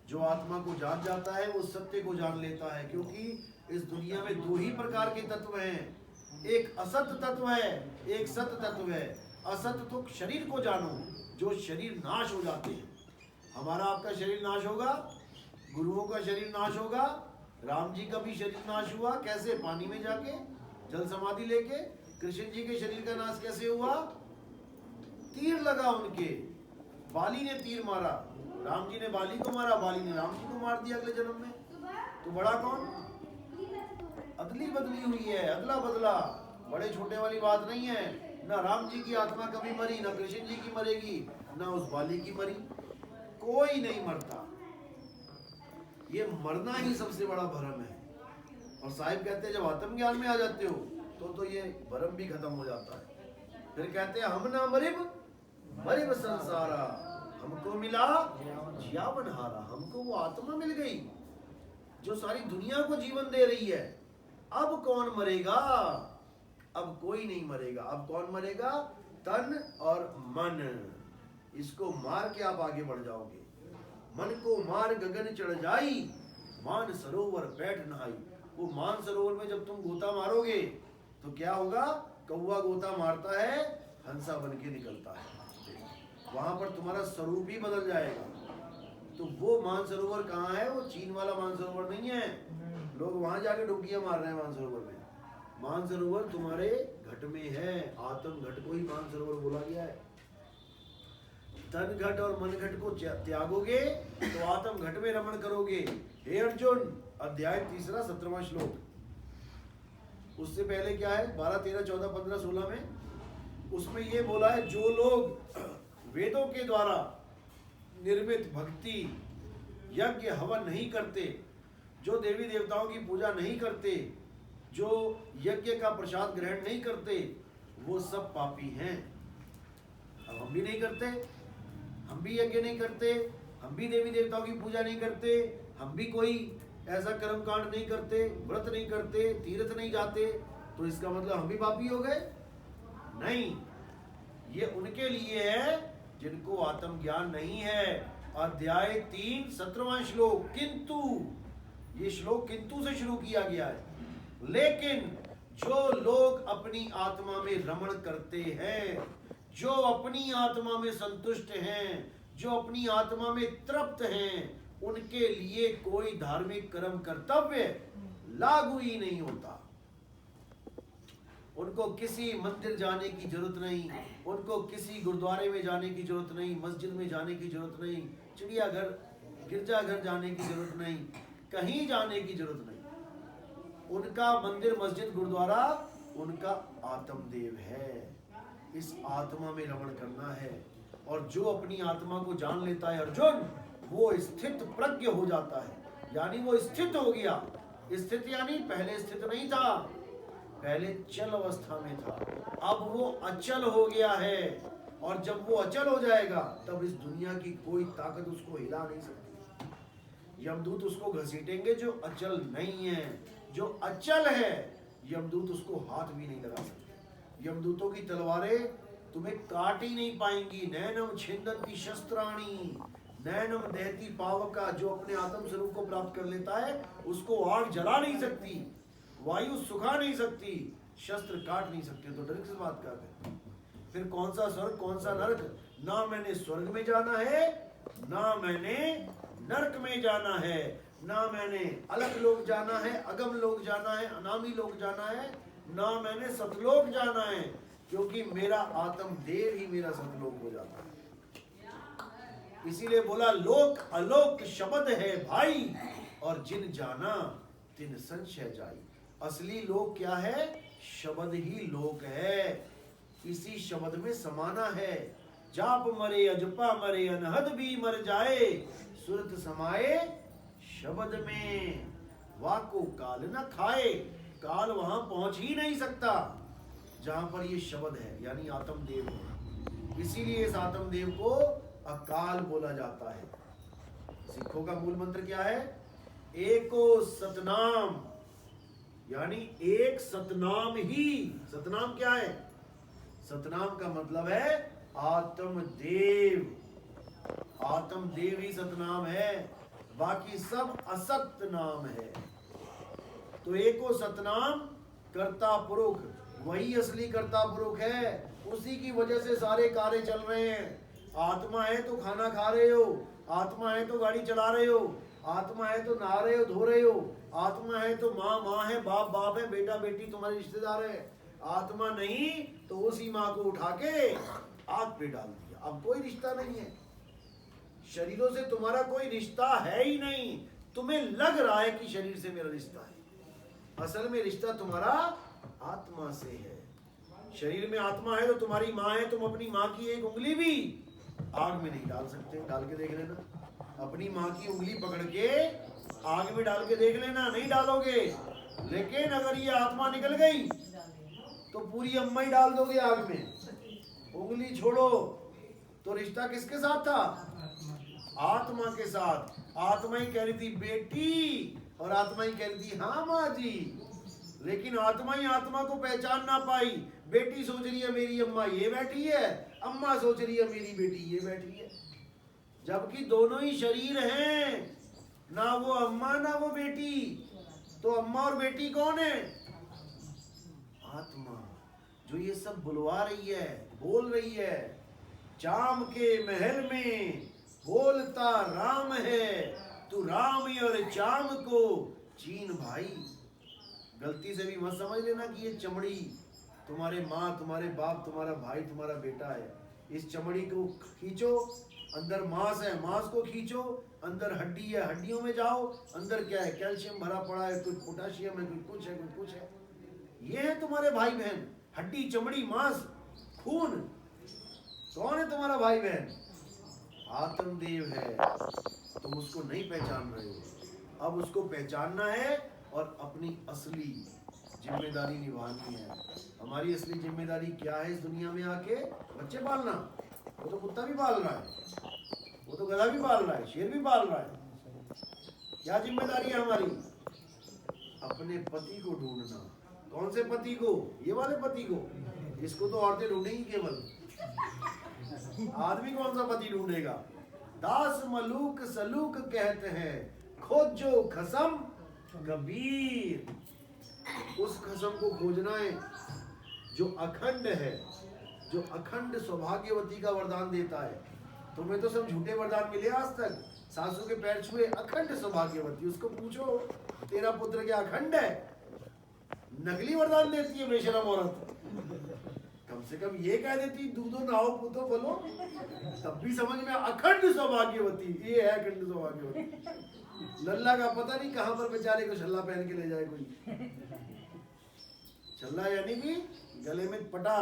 जो आत्मा को जान जाता है वो सत्य को जान लेता है, क्योंकि इस दुनिया में 2 ही प्रकार के तत्व हैं, एक असत तत्व है, एक सत तत्व है। असत तो शरीर को जानो, जो शरीर नाश हो जाते हैं। हमारा आपका शरीर नाश होगा, गुरुओं का शरीर नाश होगा, राम जी का भी शरीर नाश हुआ। कैसे? पानी में जाके जल समाधि लेके। कृष्ण जी के शरीर का नाश कैसे हुआ? तीर लगा उनके, बाली ने तीर मारा, राम जी ने बाली को मारा, बाली ने राम जी को मार दिया अगले जन्म में। तो बड़ा कौन? अदली बदली हुई है, अदला बदला, बड़े छोटे वाली बात नहीं है। ना राम जी की आत्मा कभी मरी, ना कृष्ण जी की मरेगी, ना उस बाली की मरी, कोई नहीं मरता। ये मरना ही सबसे बड़ा भ्रम है। और साहिब कहते हैं जब आत्म ज्ञान में आ जाते हो तो ये भ्रम भी खत्म हो जाता है। फिर कहते हैं हम ना मरिब मरिब संसारा, हमको मिला जीवन हारा। हमको वो आत्मा मिल गई जो सारी दुनिया को जीवन दे रही है। अब कौन मरेगा? अब कोई नहीं मरेगा। अब कौन मरेगा? तन और मन। इसको मार के आप आगे बढ़ जाओगे। मन को मार गगन चढ़ जाई, मान सरोवर बैठ नहाई। वो मान सरोवर में जब तुम गोता मारोगे तो क्या होगा? कौवा गोता मारता है, हंसा बन के निकलता है। वहां पर तुम्हारा स्वरूप ही बदल जाएगा। तो वो मानसरोवर कहाँ है? वो चीन वाला मानसरोवर नहीं है। लोग वहां जाके डुबकियां मार रहे हैं मानसरोवर में। मानसरोवर तुम्हारे घट में है। आत्म घट को ही मानसरोवर बोला गया है। तन घट और मन घट को त्यागोगे तो आत्म घट में रमण करोगे। हे अर्जुन, अध्याय 3 17वां श्लोक। उससे पहले क्या है? 12 13 14 15 16 में उसमें ये बोला है, जो लोग वेदों के द्वारा निर्मित भक्ति यज्ञ हवन नहीं करते, जो देवी देवताओं की पूजा नहीं करते, जो यज्ञ का प्रसाद ग्रहण नहीं करते वो सब पापी हैं। अब हम भी नहीं करते, हम भी यज्ञ नहीं करते, हम भी देवी देवताओं की पूजा नहीं करते, हम भी कोई ऐसा कर्म कांड नहीं करते, व्रत नहीं करते, तीर्थ नहीं जाते, तो इसका मतलब हम भी पापी हो गए? नहीं, ये उनके लिए है जिनको आत्मज्ञान नहीं है। अध्याय 3 17वां श्लोक, किंतु, ये श्लोक किंतु से शुरू किया गया है। लेकिन जो लोग अपनी आत्मा में रमण करते हैं, जो अपनी आत्मा में संतुष्ट हैं, जो अपनी आत्मा में तृप्त हैं, उनके लिए कोई धार्मिक कर्म कर्तव्य लागू ही नहीं होता। उनको किसी मंदिर जाने की जरूरत नहीं, उनको किसी गुरुद्वारे में जाने की जरूरत नहीं, मस्जिद में जाने की जरूरत नहीं, चिड़ियाघर गिरजाघर जाने की जरूरत नहीं, कहीं जाने की जरूरत नहीं। उनका मंदिर मस्जिद गुरुद्वारा उनका आत्मदेव है। इस आत्मा में रमण करना है। और जो अपनी आत्मा को जान लेता है अर्जुन, वो स्थित प्रज्ञ हो जाता है, यानी वो स्थित हो गया। स्थित यानी पहले स्थित नहीं था, पहले चल अवस्था में था, अब वो अचल हो गया है। और जब वो अचल हो जाएगा तब इस दुनिया की कोई ताकत उसको हिला नहीं सकती। यमदूत उसको घसीटेंगे जो अचल नहीं है। जो अचल है यमदूत उसको हाथ भी नहीं लगा सकते। यमदूतों की तलवारें तुम्हें काट ही नहीं पाएंगी। नैनम छिंदन्ति शस्त्राणी, नैनम दहती पावका। जो अपने आत्म स्वरूप को प्राप्त कर लेता है उसको आग जला नहीं सकती, वायु सुखा नहीं सकती, शस्त्र काट नहीं सकते। तो डर किस बात का है? फिर कौन सा स्वर्ग कौन सा नरक? ना मैंने स्वर्ग में जाना है, ना मैंने नरक में जाना है, ना मैंने अलग लोग जाना है, अगम लोग जाना है, अनामी लोग जाना है, ना मैंने सतलोक जाना है, क्योंकि मेरा आत्म देव ही मेरा सतलोक हो जाता है। इसीलिए बोला लोक अलोक शब्द है भाई, और जिन जाना तिन संशय जाई। असली लोक क्या है? शब्द ही लोक है। इसी शब्द में समाना है। जाप मरे अजपा मरे, अनहद भी मर जाए, सुरत समाए शब्द में। वाको काल न खाए, काल वहां पहुंच ही नहीं सकता जहां पर ये शब्द है, यानी आत्मदेव है। इसीलिए इस आत्मदेव को अकाल बोला जाता है। सिखों का मूल मंत्र क्या है? एको सतनाम, यानी एक सतनाम ही। सतनाम क्या है? सतनाम का मतलब है आत्मदेव। आत्मदेव ही सतनाम है, बाकी सब असत नाम है। तो एको सतनाम कर्ता पुरुष, वही असली कर्ता पुरुष है। उसी की वजह से सारे कार्य चल रहे हैं। आत्मा है तो खाना खा रहे हो, आत्मा है तो गाड़ी चला रहे हो, आत्मा है तो नहा रहे हो, धो रहे हो, आत्मा है तो माँ माँ है, बाप बाप है, बेटा बेटी तुम्हारे रिश्तेदार है। आत्मा नहीं तो उसी माँ को उठा के आग पे डाल दिया। अब कोई रिश्ता नहीं है, शरीरों से तुम्हारा कोई रिश्ता है ही नहीं। तुम्हें लग रहा है कि शरीर से मेरा रिश्ता है, असल में रिश्ता तुम्हारा आत्मा से है। शरीर में आत्मा है तो तुम्हारी माँ है, तुम अपनी माँ की एक उंगली भी आग में नहीं डाल सकते। डाल के देख लेना, अपनी माँ की उंगली पकड़ के आग में डाल के देख लेना, नहीं डालोगे। लेकिन अगर ये आत्मा निकल गई तो पूरी अम्मा ही डाल दोगे आग में। उंगली छोड़ो तो रिश्ता किसके साथ था? आत्मा के साथ। आत्मा ही कह रही थी बेटी, और आत्मा ही कह रही थी हाँ माँ जी। लेकिन आत्मा ही आत्मा को पहचान ना पाई। बेटी सोच रही है मेरी अम्मा ये बैठी है, अम्मा सोच रही है मेरी बेटी ये बैठी है, जबकि दोनों ही शरीर हैं। ना वो अम्मा ना वो बेटी। तो अम्मा और बेटी कौन है? आत्मा, जो ये सब बुलवा रही है, बोल रही है। चाम के महल में बोलता राम है, तू राम और चाम को चीन भाई। गलती से भी मत समझ लेना कि ये चमड़ी तुम्हारे माँ, तुम्हारे बाप, तुम्हारा भाई, तुम्हारा बेटा है। इस चमड़ी को खींचो, अंदर मांस है, मांस को खींचो, अंदर हड्डी है, हड्डियों में जाओ, अंदर क्या है? कैल्शियम भरा पड़ा है, कुछ पोटाशियम है, कुछ है, कुछ है। ये है तुम्हारे भाई बहन। हड्डी, चमड़ी, मांस, खून। कौन है तुम्हारा भाई बहन? आत्मदेव है। तुम उसको नहीं पहचान रहे हो, अब उसको पहचानना है। और अपनी असली जिम्मेदारी निभानी है। हमारी असली जिम्मेदारी क्या है इस दुनिया में आके? बच्चे पालना। वो तो कुत्ता भी पाल रहा है, वो तो गधा भी पाल रहा है, शेर भी पाल रहा है। क्या जिम्मेदारी है हमारी? अपने पति को ढूंढना। कौन से पति को? ये वाले पति को। इसको तो औरतें ढूंढेंगी केवल, आदमी कौन सा पति ढूंढेगा? दास मलूक सलूक कहते हैं, खोजो खसम कबीर। उस खसम को खोजना है जो अखंड है, जो अखंड सौभाग्यवती का वरदान देता है। तुम्हें तो सब झूठे वरदान मिले आज तक, सासू के पैर छुए, अखंड सौभाग्यवती। उसको पूछो तेरा पुत्र क्या अखंड है? नकली वरदान देती है बेशरम औरत। कम से कम ये कह देती दूधो नहाओ पूतो बोलो, तब भी समझ में अखंड सौभाग्यवती। ये है अखंड सौभाग्यवती। लल्ला का पता नहीं कहां पर बेचारे को छल्ला पहन के ले जाए कोई। छल्ला यानी कि गले में पटा,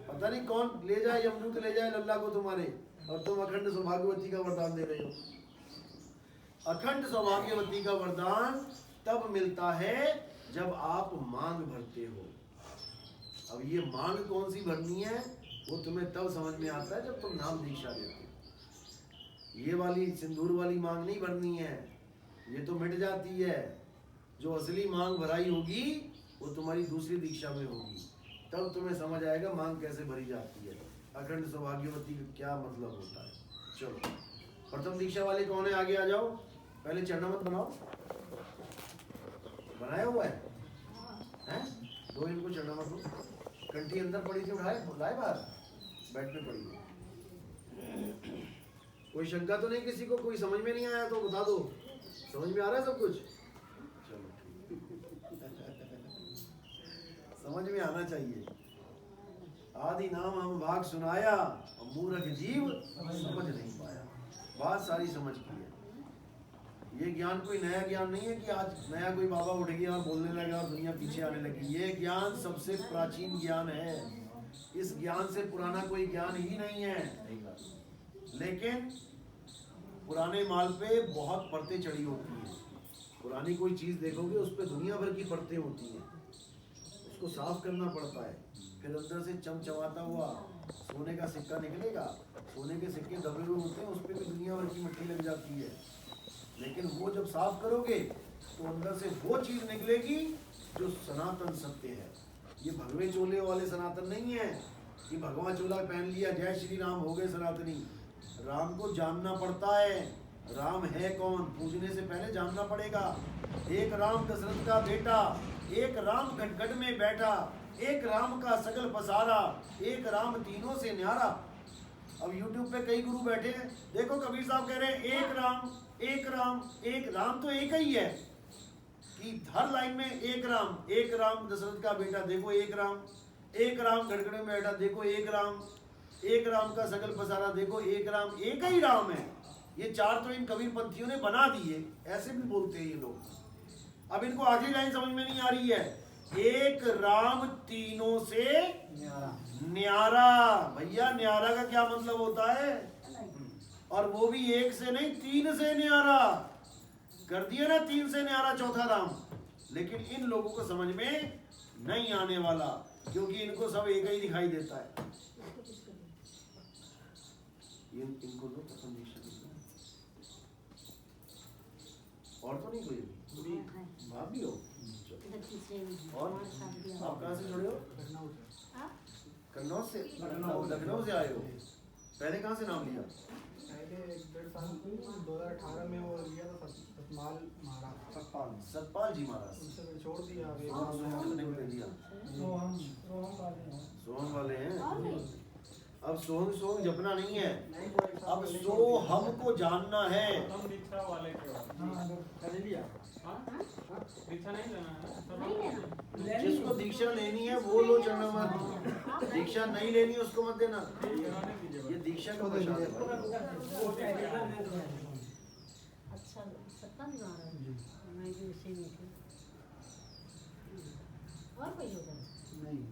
पता नहीं कौन ले जाए, यमदूत ले जाए लल्ला को तुम्हारे, और तुम अखंड सौभाग्यवती का वरदान दे रहे हो। अखंड सौभाग्यवती का वरदान तब मिलता है जब आप मांग भरते हो। अब ये मांग कौन सी भरनी है वो तुम्हें तब समझ में आता है जब तुम नाम दीक्षा देते हो। ये वाली सिंदूर वाली मांग नहीं भरनी है, ये तो मिट जाती है। जो असली मांग भराई होगी वो तुम्हारी दूसरी दीक्षा में होगी, तब तुम्हें समझ आएगा मांग कैसे भरी जाती है, अखंड सौभाग्यवती का क्या मतलब होता है। चलो प्रथम दीक्षा वाले कौन है? आगे आ जाओ। पहले चरणामत बनाओ। बनाया हुआ है हैं? दो इनको चरणामत दो। कंठी अंदर पड़ी थी, उठाए लाए बाहर, बैठ में पड़ी है। कोई शंका तो नहीं किसी को? कोई समझ में नहीं आया तो बता दो। समझ में आ रहा है सब कुछ? चलो समझ में आना चाहिए। आदि नाम हम भाग सुनाया, मूर्ख जीव समझ नहीं पाया। बात सारी समझ की है। ये ज्ञान कोई नया ज्ञान नहीं है कि आज नया कोई बाबा उठ गया और बोलने लगा और दुनिया पीछे आने लगी। ये ज्ञान सबसे प्राचीन ज्ञान है। इस ज्ञान से पुराना कोई ज्ञान ही नहीं है। लेकिन पुराने माल पे बहुत परतें चढ़ी होती हैं। पुरानी कोई चीज़ देखोगे उस पर दुनिया भर की परतें होती हैं, उसको साफ करना पड़ता है। फिर अंदर से चमचमाता हुआ सोने का सिक्का निकलेगा। सोने के सिक्के दबे हुए होते हैं, उस पर भी दुनिया भर की मिट्टी लग जाती है। लेकिन वो जब साफ करोगे तो अंदर से वो चीज़ निकलेगी जो सनातन सत्य है। ये भगवे चोले वाले सनातन नहीं है कि भगवा चोला पहन लिया जय श्री राम हो गए सनातनी। राम को जानना पड़ता है। राम है कौन? पूजने से पहले जानना पड़ेगा। एक राम दशरथ का बेटा, एक राम गढ़ में बैठा, एक राम का सकल पसारा, एक राम तीनों से न्यारा। अब YouTube पे कई गुरु बैठे हैं, देखो कबीर साहब कह रहे हैं एक राम एक राम एक राम, तो एक ही है कि हर लाइन में एक राम दशरथ का बेटा देखो एक राम गड़गड़े में बैठा देखो एक राम का सकल पसारा देखो एक राम, एक ही राम है। ये चार तो इन कबीर पंथियों ने बना दिए, ऐसे भी बोलते हैं ये लोग। अब इनको आखिरी लाइन समझ में नहीं आ रही है, एक राम तीनों से न्यारा। भैया न्यारा का क्या मतलब होता है? और वो भी एक से नहीं, तीन से न्यारा कर दिया ना, तीन से न्यारा चौथा राम। लेकिन इन लोगों को समझ में नहीं आने वाला, क्योंकि इनको सब एक ही दिखाई देता है। इनको लो पसंद और तो नहीं कोई भाभी हो। और आप कहाँ से जुड़े हो? कन्नौज से? लखनऊ से आए हो। पहले कहाँ से नाम लिया? पहले 1.5 साल 2018 में वो लिया था सतपाल महाराज। सतपाल जी महाराज। उनसे फिर छोड़ दिया। सोहम वाले हैं। अब सोहम जपना नहीं है, अब सोहम को जानना है। जिसको दीक्षा लेनी है वो लो, चढ़ना मत। दीक्षा नहीं लेनी उसको मत देना। ये दीक्षा का प्रसाद है। अच्छा सतपाल मैं भी उसी में थी। और कोई होगा नहीं।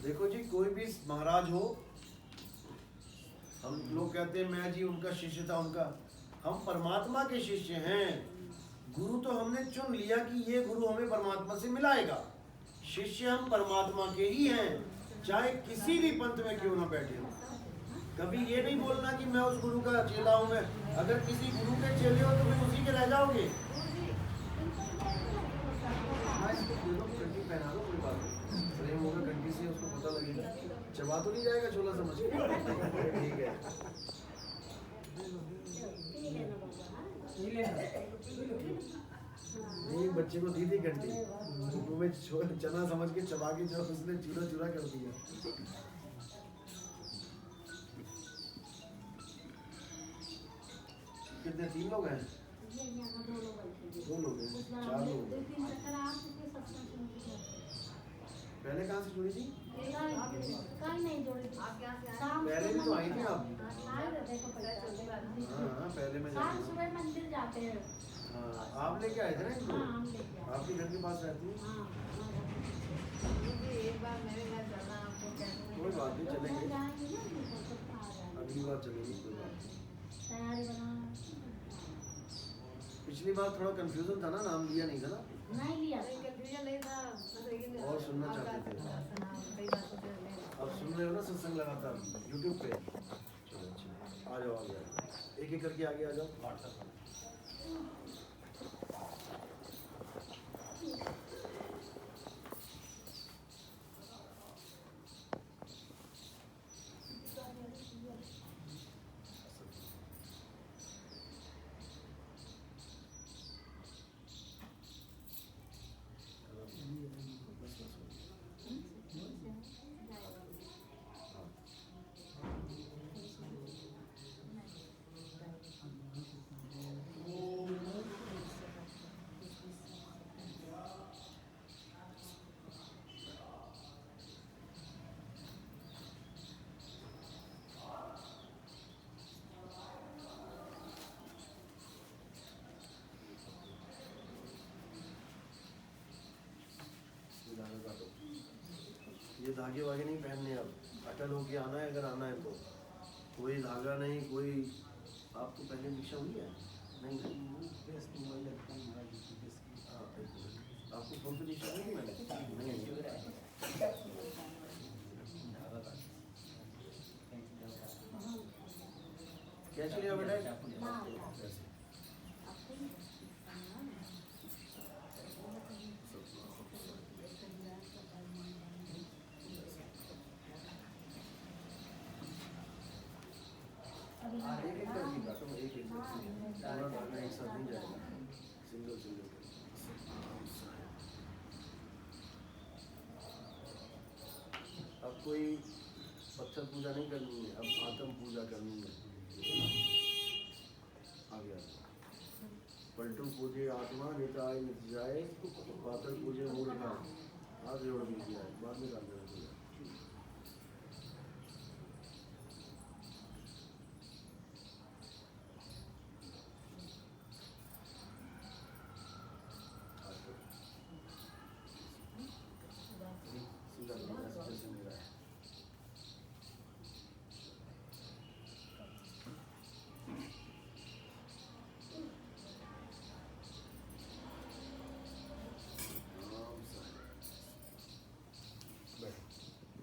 देखो जी, कोई भी महाराज हो, हम लोग कहते हैं मैं जी उनका शिष्य था, उनका। हम परमात्मा के शिष्य हैं। गुरु तो हमने चुन लिया कि ये गुरु हमें परमात्मा से मिलाएगा। शिष्य हम परमात्मा के ही हैं, चाहे किसी भी पंथ में क्यों ना बैठे हो। कभी ये नहीं बोलना कि मैं उस गुरु का चेला हूं। मैं अगर किसी गुरु के चेले हो तो फिर उसी के रह जाओगे। हाँ, इसको दे दो, घंटी पहना दो, कोई बात नहीं। प्रेम होगा घंटी से, उसको पता लगेगा। चबा तो नहीं जाएगा छोला समझ के। ठीक है, नहीं बच्चे को दी थी घंटी, मुंह में चना समझ के चबा के जो उसने चूरा चूरा कर दिया। कितने, 3 लोग हैं? 2 लोग हैं, 4 लोग हैं। पहले कहाँ से जुड़ी थी? पहले भी तो आई थी आप। हाँ, पहले मैं सुबह मंदिर जाते हैं। हाँ, आप लेके आए थे ना इनको? आपके घर के पास रहती है? कोई बात नहीं, चलेंगे, अगली बार चलेंगे, कोई बात नहीं। पिछली बार थोड़ा कंफ्यूजन था ना, नाम लिया नहीं था ना? नहीं लिया और सुनना चाहते थे। अब सुन रहे हो ना सत्संग लगातार YouTube पे? चलो अच्छा, आ जाओ आ जाओ, एक एक करके आगे आ जाओ। ये धागे वागे नहीं पहनने, अब अटल होके आना है। अगर आना है तो कोई धागा नहीं, कोई। आपको पहले दीक्षा हुई है? नहीं, आपको कौन सी दीक्षा हुई? मैंने कैसे लिया बेटा? एक एक करके काटो, एक एक करके, एक साथ नहीं जाएगा, सिंगल सिंगल। अब कोई पत्थर पूजा नहीं करनी है, अब आत्म पूजा करनी है। आ गया, पलटू पूजे आत्मा, निताय नित जाए, पातर पूजे मूर्खा। हाथ जोड़ दीजिए, बाद में डाल देना।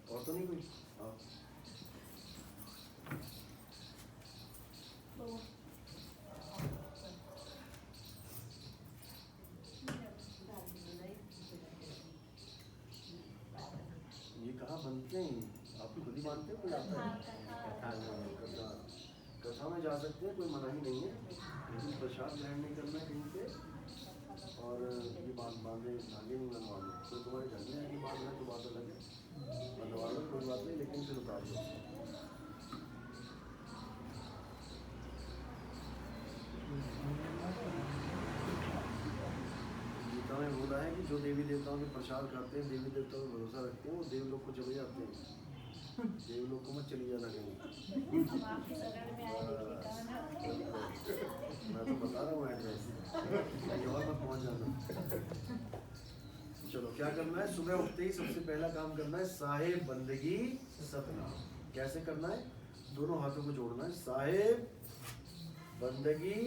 और तो नहीं कोई? ये कहाँ बनते हैं? आप खुद ही मानते हो? कोई आता है? कथा में जा सकते हैं, कोई मनाही नहीं है, लेकिन प्रसाद ग्रहण नहीं करना कहीं पे। और ये बांधे धागे नहीं बनवाने। तो तुम्हारे घर में आके बांधना तो बात अलग है, बनवा लो, कोई बात नहीं, लेकिन फिर उतार दो। गीता में बोला है कि जो देवी देवताओं के प्रसाद खाते हैं, देवी देवताओं पर भरोसा रखते हैं, वो देवलोक को चले जाते हैं। देवलोक को मत चली जाना कहीं। मैं तो बता रहा हूँ एड्रेस, और मत पहुँच जाना। चलो, क्या करना है? सुबह उठते ही सबसे पहला काम करना है साहेब बंदगी सतनाम। कैसे करना है? दोनों हाथों को जोड़ना है, साहेब बंदगी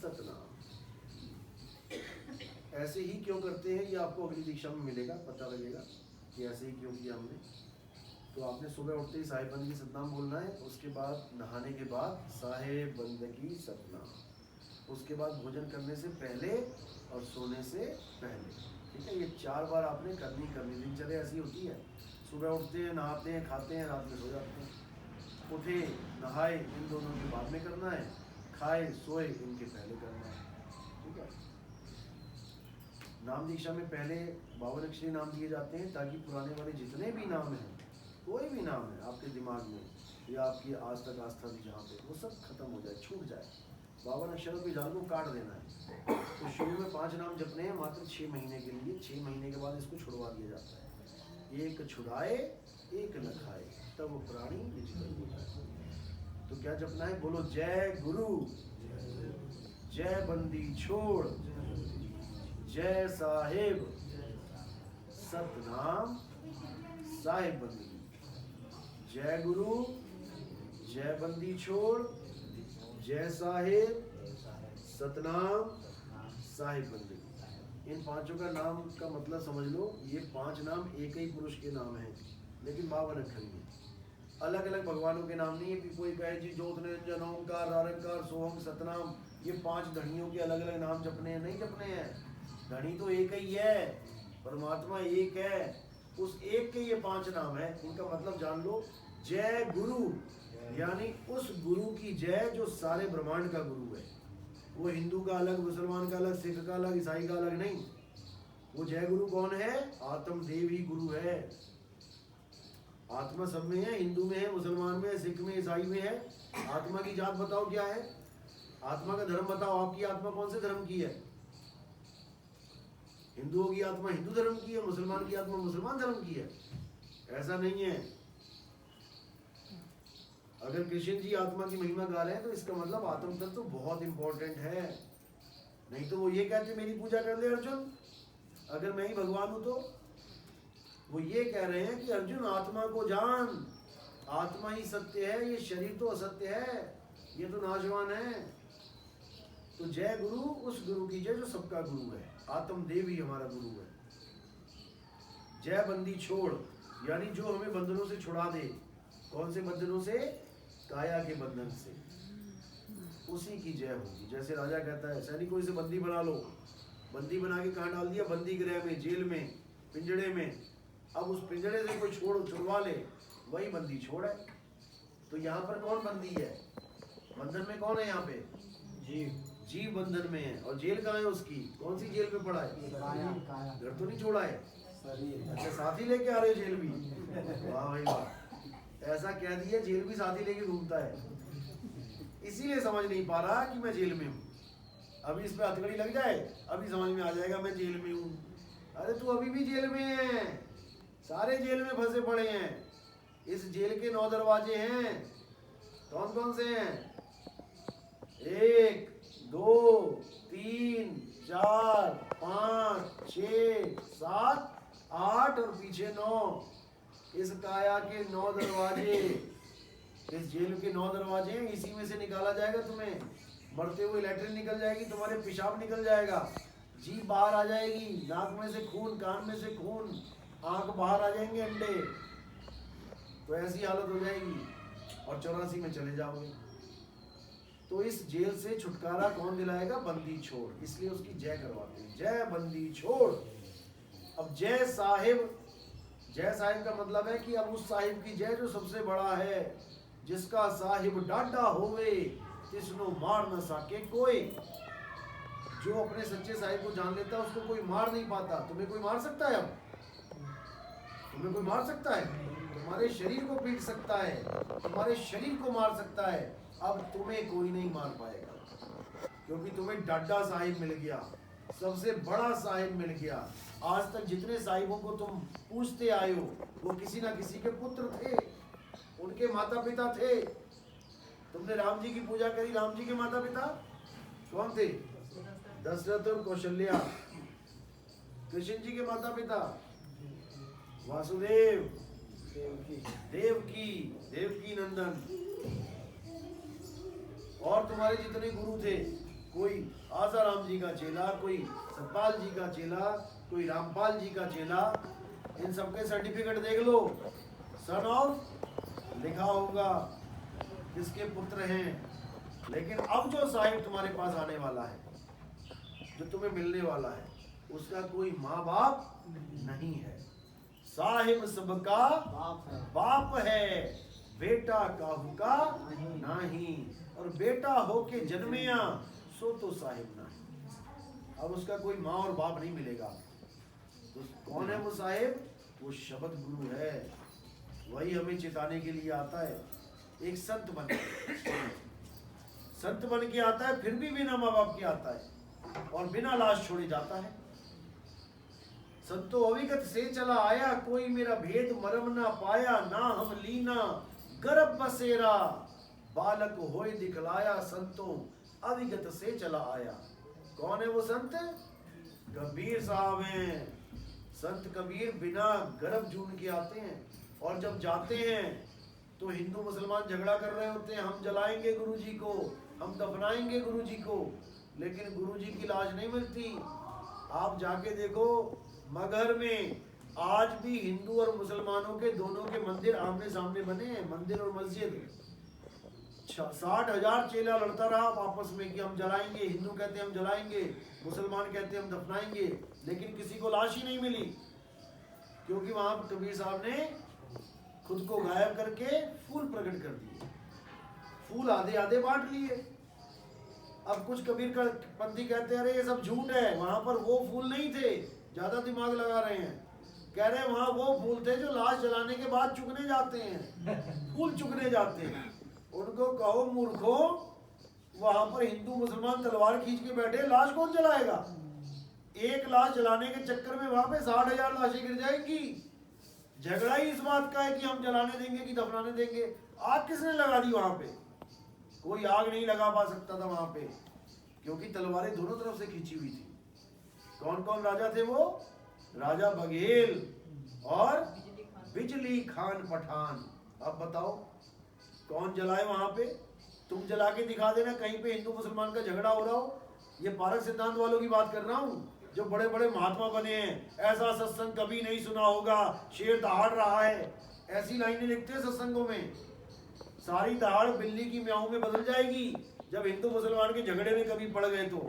सतनाम। ऐसे ही क्यों करते हैं, ये आपको अगली दीक्षा में मिलेगा, पता लगेगा कि ऐसे ही क्यों किया हमने। तो आपने सुबह उठते ही साहिब बंदगी सतनाम बोलना है, उसके बाद नहाने के बाद साहिब बंदगी सतनाम, उसके बाद भोजन करने से पहले और सोने से पहले, ठीक है। ये 4 बार आपने करनी दिनचर्या ऐसी होती है। सुबह उठते हैं, नहाते हैं, खाते हैं, रात में सो जाते हैं। उठे, नहाए, इन दोनों के बाद में करना है, खाए, सोए, इनके पहले करना है, ठीक है। नाम दीक्षा में पहले 52 अक्षरी नाम दिए जाते हैं ताकि पुराने वाले जितने भी नाम हैं, कोई भी नाम है आपके दिमाग में या आपकी आज तक आस्था थी जहाँ पे, वो सब खत्म हो जाए, छूट जाए। 52 अक्षरों की जाल को काट देना है। तो शुरू में 5 नाम जपने हैं मात्र 6 महीने के लिए। 6 महीने के बाद इसको छुड़वा दिया जाता है। एक छुड़ाए, एक न खाए, तब वो प्राणी निष्कल हो जाए। तो क्या जपना है? बोलो जय गुरु, जय बंदी छोड़, जय साहिब, सतनाम साहिब बंदी। जय गुरु, जय बंदी छोड़, जय साहिब, सतनाम साहिब बंदी। इन 5 का नाम का मतलब समझ लो, ये 5 नाम एक ही पुरुष के नाम हैं, लेकिन 52 अक्षर हैं। अलग अलग भगवानों के नाम नहीं है कि कोई कहे जी ज्योत निरंजन ओंकार निरंकार सोहम सतनाम, ये 5 धनियों के अलग अलग नाम जपने हैं, नहीं जपने हैं। धनी तो एक ही है, परमात्मा एक है, उस एक के ये 5 नाम है। इनका मतलब जान लो, जय गुरु यानी उस गुरु की जय जो सारे ब्रह्मांड का गुरु है। वो हिंदू का अलग, मुसलमान का अलग, सिख का अलग, ईसाई का अलग नहीं। वो जय गुरु कौन है? आत्मदेव ही गुरु है। आत्मा सब में है, हिंदू में है, मुसलमान में है, सिख में, ईसाई में है। आत्मा की जात बताओ क्या है? आत्मा का धर्म बताओ, आपकी आत्मा कौन से धर्म की है? हिंदुओं की आत्मा हिंदू धर्म की है, मुसलमान की आत्मा मुसलमान धर्म की है। ऐसा नहीं है। अगर कृष्ण जी आत्मा की महिमा गा रहे हैं तो इसका मतलब आत्म तत्व तो बहुत इंपॉर्टेंट है। नहीं तो वो ये कहते मेरी पूजा कर ले अर्जुन, अगर मैं ही भगवान हूं तो। वो ये कह रहे हैं कि अर्जुन आत्मा को जान, आत्मा ही सत्य है, ये शरीर तो असत्य है, ये तो नाशवान है। तो जय गुरु, उस गुरु की जय जो सबका गुरु है, आत्मदेव ही हमारा गुरु है। जय बंदी छोड़ यानी जो हमें बंधनों से छुड़ा दे। कौन से बंधनों से? काया के बंधन से, उसी की जय होगी। जैसे राजा कहता है सैनिकों से बंदी बना लो, बंदी बना के कहाँ डाल दिया? बंदी गृह में, जेल में, पिंजड़े में। अब उस पिंजड़े से कोई छुड़वा ले, वही बंदी छोड़ है। तो यहाँ पर कौन बंदी है? बंधन में कौन है यहाँ पे? जीव बंधन में है। और जेल कहाँ है उसकी? कौन सी जेल में पड़ा है? घर तो नहीं छोड़ा है। अच्छा, साथी लेके आ रहे जेल भी? वाह भाई वाह, ऐसा कह दिया जेल भी साथी लेके घूमता है। इसीलिए समझ नहीं पा रहा कि मैं जेल में हूँ। अभी इस पे हथकड़ी लग जाए, अभी समझ में आ जाएगा मैं जेल में हूँ। अरे तू अभी भी जेल में है, सारे जेल में फंसे पड़े हैं। इस जेल के 9 दरवाजे हैं। कौन कौन से हैं? 1 2 3 4 5 6 7 8 और पीछे 9। इस काया के 9 दरवाजे, इस जेल के 9 दरवाजे हैं। इसी में से निकाला जाएगा तुम्हें। मरते हुए लैट्रिन निकल जाएगी, तुम्हारे पेशाब निकल जाएगा, जीभ बाहर आ जाएगी, नाक में से खून, कान में से खून, आंख बाहर आ जाएंगे अंडे। तो ऐसी हालत हो जाएगी और 84 में चले जाओगे। तो इस जेल से छुटकारा कौन दिलाएगा? बंदी छोड़। इसलिए उसकी जय करवाते हैं, जय बंदी छोड़। अब जय साहिब, जय साहिब का मतलब है कि अब उस साहिब की जय जो सबसे बड़ा है, जिसका साहिब डाढ़ा होवे तिसनो मार न सके कोई। जो अपने सच्चे साहिब को जान लेता है उसको कोई मार नहीं पाता। तुम्हें कोई मार सकता है? अब तुम्हें कोई मार सकता है? तुम्हारे शरीर को पीट सकता है, तुम्हारे शरीर को मार सकता है। अब तुम्हें कोई नहीं मार पाएगा, क्योंकि तुम्हें डाढ़ा साहिब मिल गया, सबसे बड़ा साहिब मिल गया। आज तक जितने साहिबों को तुम पूछते आए हो, वो किसी ना किसी के पुत्र थे, उनके माता पिता थे। तुमने राम जी की पूजा करी, राम जी के माता पिता कौन थे? दशरथ और कौशल्या। कृष्ण जी के माता पिता वासुदेव, देवकी नंदन। और तुम्हारे जितने गुरु थे, कोई आसाराम जी का चेला, कोई सतपाल जी का चेला, कोई रामपाल जी का चेला, इन सबके सर्टिफिकेट देख लो, सन ऑफ लिखा होगा किसके पुत्र हैं। लेकिन अब जो साहिब तुम्हारे पास आने वाला है, जो तुम्हें मिलने वाला है, उसका कोई माँ बाप नहीं है। साहिब सबका बाप है, बेटा काहू का नहीं, और बेटा होके जन्मिया सो तो साहिब नहीं। अब उसका कोई माँ और बाप नहीं मिलेगा। तो कौन है वो साहिब? वो शब्द गुरु है, वही हमें चिताने के लिए आता है। एक संत बन के आता है, फिर भी बिना माँ बाप के आता है और बिना लाश छोड़े जाता है। संतो अविगत से चला आया, कोई मेरा भेद मरम ना पाया, ना हम लीना गर्भ बसेरा, बालक होए दिखलाया, संतों अविगत से चला आया। कौन है वो संत? कबीर साहब हैं। संत कबीर बिना गर्भ जून के आते हैं, और जब जाते हैं तो हिंदू मुसलमान झगड़ा कर रहे होते हैं, हम जलाएंगे गुरुजी को, हम दफनाएंगे गुरुजी को, लेकिन गुरुजी की लाश नहीं मिलती। आप जाके देखो मगहर में आज भी हिंदू और मुसलमानों के दोनों के मंदिर आमने सामने बने हैं, मंदिर और मस्जिद। 60,000 चेला लड़ता रहा आपस में कि हम जलाएंगे, हिंदू कहते हैं हम जलाएंगे, मुसलमान कहते हैं हम दफनाएंगे, लेकिन किसी को लाश ही नहीं मिली, क्योंकि वहां कबीर साहब ने खुद को गायब करके फूल प्रकट कर दिए, फूल आधे आधे बांट लिए। अब कुछ कबीर का पंथी कहते हैं अरे ये सब झूठ है, वहां पर वो फूल नहीं थे, ज्यादा दिमाग लगा रहे हैं। कह रहे हैं वहां वो फूल थे जो लाश जलाने के बाद चुगने जाते हैं, फूल चुगने जाते हैं। उनको कहो मूर्खो, वहां पर हिंदू मुसलमान तलवार खींच के बैठे, लाश कौन जलाएगा? एक लाश जलाने के चक्कर में वहां पे 60,000 लाशें गिर जाएंगी। झगड़ा ही इस बात का है कि हम जलाने देंगे कि दफनाने देंगे। आग किसने लगा दी वहां पे? कोई आग नहीं लगा पा सकता था वहां पे, क्योंकि तलवारें दोनों तरफ से खींची हुई थी। कौन कौन राजा थे वो? राजा बघेल और बिजली खान पठान। अब बताओ कौन जलाए वहां पे? तुम जला के दिखा देना कहीं पे हिंदू मुसलमान का झगड़ा हो रहा हो। ये पारक सिद्धांत वालों की बात कर रहा हूँ, जो बड़े बड़े महात्मा बने हैं। ऐसा सत्संग कभी नहीं सुना होगा, शेर दहाड़ रहा है, ऐसी लाइनें लिखते हैं सत्संगों में। सारी दहाड़ बिल्ली की म्याऊं में बदल जाएगी जब हिंदू मुसलमान के झगड़े में कभी पड़ गए तो।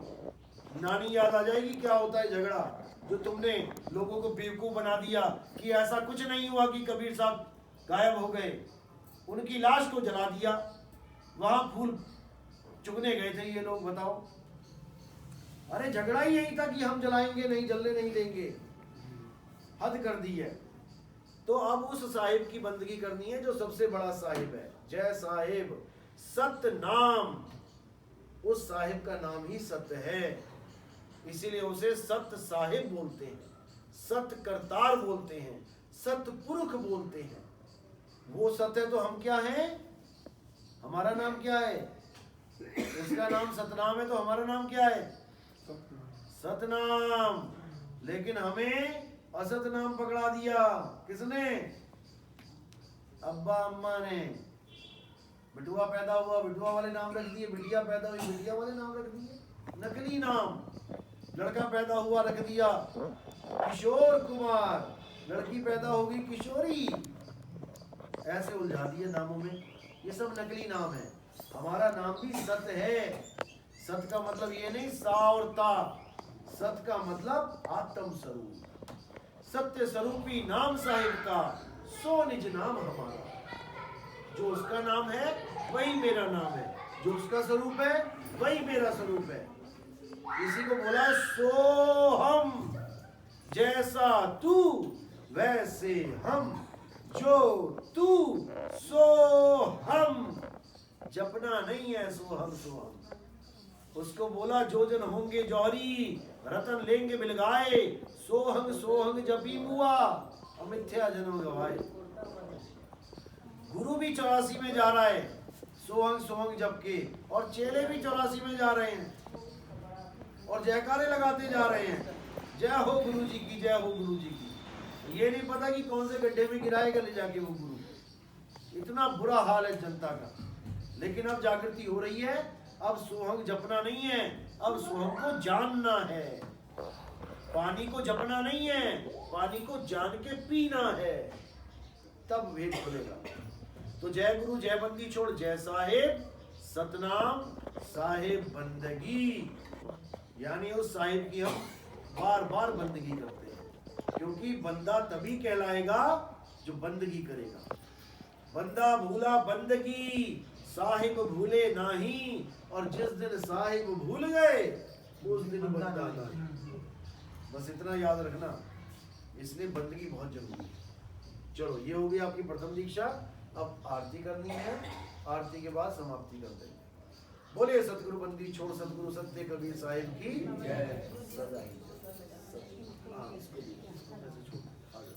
नानी याद आ जाएगी क्या होता है झगड़ा, जो तुमने लोगों को बेवकूफ बना दिया कि ऐसा कुछ नहीं हुआ कि कबीर साहब गायब हो गए, उनकी लाश को जला दिया, वहां फूल चुगने गए थे ये लोग। बताओ, अरे झगड़ा ही यही था कि हम जलाएंगे नहीं, जलने नहीं देंगे। हद कर दी है। तो अब उस साहिब की बंदगी करनी है जो सबसे बड़ा साहिब है। जय साहिब सत्य नाम, उस साहिब का नाम ही सत्य है, इसीलिए उसे सत्य साहिब बोलते हैं, सत्य करतार बोलते हैं, सत्य पुरुष बोलते हैं। वो सत्य है तो हम क्या हैं? हमारा नाम क्या है? उसका नाम सतनाम है तो हमारा नाम क्या है? सतनाम। लेकिन हमें असत नाम पकड़ा दिया। किसने? अब्बा अम्मा ने। बिटुआ पैदा हुआ, बिटुआ वाले नाम रख दिए, बिटिया पैदा हुई, बिटिया वाले नाम रख दिए, नकली नाम। लड़का पैदा हुआ, रख दिया किशोर कुमार, लड़की पैदा होगी किशोरी। ऐसे उलझा दिए नामों में, ये सब नकली नाम है। हमारा नाम भी सत्य है। सत्य का मतलब ये नहीं सा और ता, सत्य का मतलब आत्म स्वरूप। सत्य स्वरूपी नाम साहिब का, सो निज नाम हमारा। जो उसका नाम है वही मेरा नाम है, जो उसका स्वरूप है वही मेरा स्वरूप है। इसी को बोला सो हम, जैसा तू वैसे हम, जो तू सो हम। जपना नहीं है सो हम सो हम। उसको बोला जो जन होंगे जौहरी, रतन लेंगे बिलगाए, सोहंग जपी मुआ, अमिथ्या जन्म गवाए। गुरु भी 84 में जा रहा है सोहंग जप के, और चेले भी 84 में जा रहे हैं और जयकारे लगाते जा रहे हैं, जय हो गुरु जी की, जय हो गुरु जी की। ये नहीं पता कि कौन से गड्ढे में गिराएगा ले जाके वो गुरु। इतना बुरा हाल है जनता का। लेकिन अब जागृति हो रही है, अब सोहंग जपना नहीं है, अब सोहंग को जानना है। पानी को जपना नहीं है, पानी को जान के पीना है, तब भेद खुलेगा। तो जय गुरु जय बंदी छोड़ जय साहेब, सतनाम साहेब बंदगी, यानी उस साहिब की हम बार बार बंदगी करते हैं, क्योंकि बंदा तभी कहलाएगा जो बंदगी करेगा। बंदा भूला बंदगी, साहिब भूले नाही, और जिस दिन साहिब भूल गए उस दिन बंदा नहीं। बस इतना याद रखना, इसलिए बंदगी बहुत जरूरी है। चलो ये हो गई आपकी प्रथम दीक्षा। अब आरती करनी है, आरती के बाद समाप्ति कर देंगे। बोलिए सतगुरु बंदी छोड़ सतगुरु सत्य कबीर साहिब की जय। सदा ही जय। हाँ, इसको ऐसे छोड़, आ जाओ।